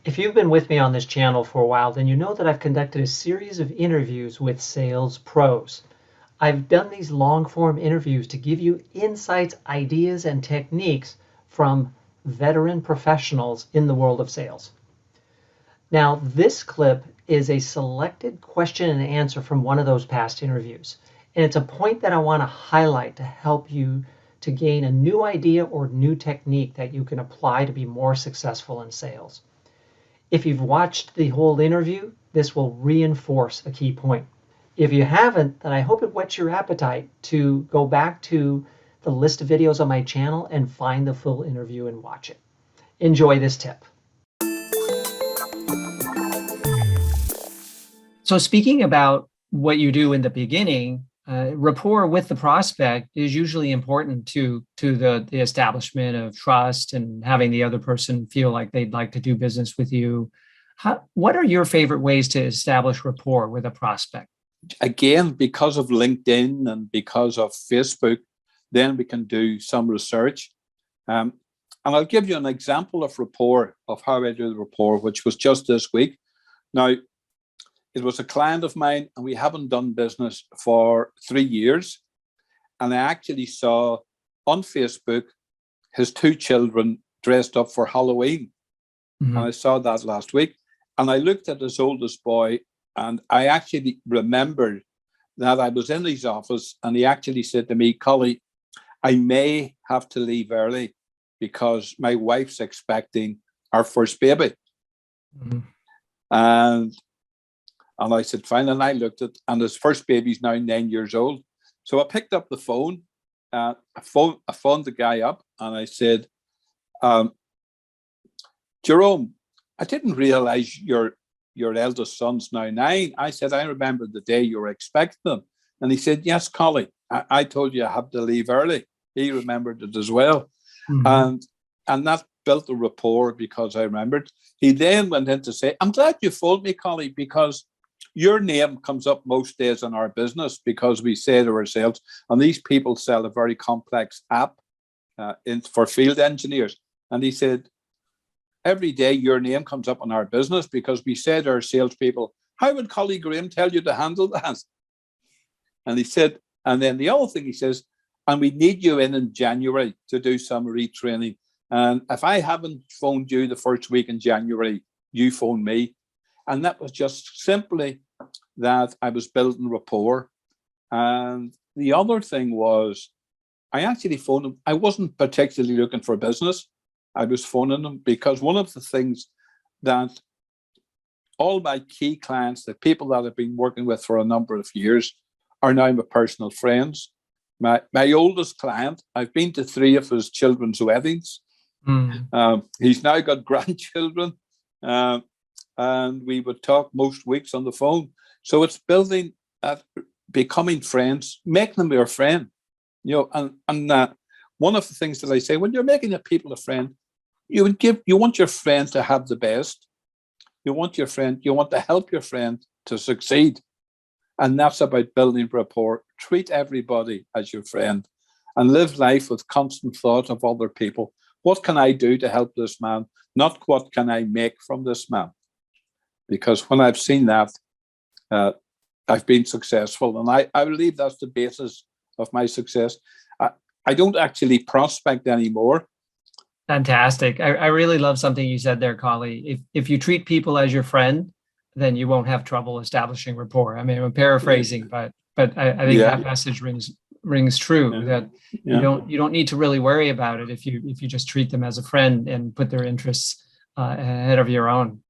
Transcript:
If you've been with me on this channel for a while, then you know that I've conducted a series of interviews with sales pros. I've done these long-form interviews to give you insights, ideas, and techniques from veteran professionals in the world of sales. Now, this clip is a selected question and answer from one of those past interviews. And it's a point that I want to highlight to help you to gain a new idea or new technique that you can apply to be more successful in sales. If you've watched the whole interview, this will reinforce a key point. If you haven't, then I hope it whets your appetite to go back to the list of videos on my channel and find the full interview and watch it. Enjoy this tip. So speaking about what you do in the beginning, rapport with the prospect is usually important to the establishment of trust and having the other person feel like they'd like to do business with you. What are your favorite ways to establish rapport with a prospect? Again, because of LinkedIn and because of Facebook, then we can do some research. And I'll give you an example of rapport, of how I do the rapport, which was just this week. Now, it was a client of mine, and we haven't done business for 3 years. And I actually saw on Facebook his 2 children dressed up for Halloween. Mm-hmm. And I saw that last week. And I looked at his oldest boy, and I actually remembered that I was in his office, and he actually said to me, "Collie, I may have to leave early because my wife's expecting our first baby." Mm-hmm. And I said, fine. And I looked at, and his first baby's now 9 years old. So I picked up the phone, I phoned the guy up, and I said, "Jerome, I didn't realize your eldest son's now 9. I said, I remember the day you were expecting them. And he said, yes, Collie, I told you I had to leave early. He remembered it as well. Mm-hmm. And that built a rapport because I remembered. He then went in to say, I'm glad you phoned me, Collie, because your name comes up most days in our business because we say to ourselves, and these people sell a very complex app for field engineers. And he said, every day your name comes up in our business because we say to our salespeople, how would Collie Graham tell you to handle that? And he said, and then the other thing he says, and we need you in January to do some retraining. And if I haven't phoned you the first week in January, you phone me. And that was just simply that I was building rapport. And the other thing was, I actually phoned him. I wasn't particularly looking for business. I was phoning him because one of the things that all my key clients, the people that I've been working with for a number of years, are now my personal friends. My oldest client, I've been to 3 of his children's weddings. He's now got grandchildren. And we would talk most weeks on the phone. So it's building, becoming friends, making them your friend. You know, and one of the things that I say, when you're making a people a friend, you want your friend to have the best. You want to help your friend to succeed. And that's about building rapport. Treat everybody as your friend and live life with constant thought of other people. What can I do to help this man? Not what can I make from this man? Because when I've seen that, I've been successful. And I believe that's the basis of my success. I don't actually prospect anymore. Fantastic. I really love something you said there, Collie. If you treat people as your friend, then you won't have trouble establishing rapport. I mean, I'm paraphrasing, but I think that message rings true, that you don't need to really worry about it if you just treat them as a friend and put their interests ahead of your own.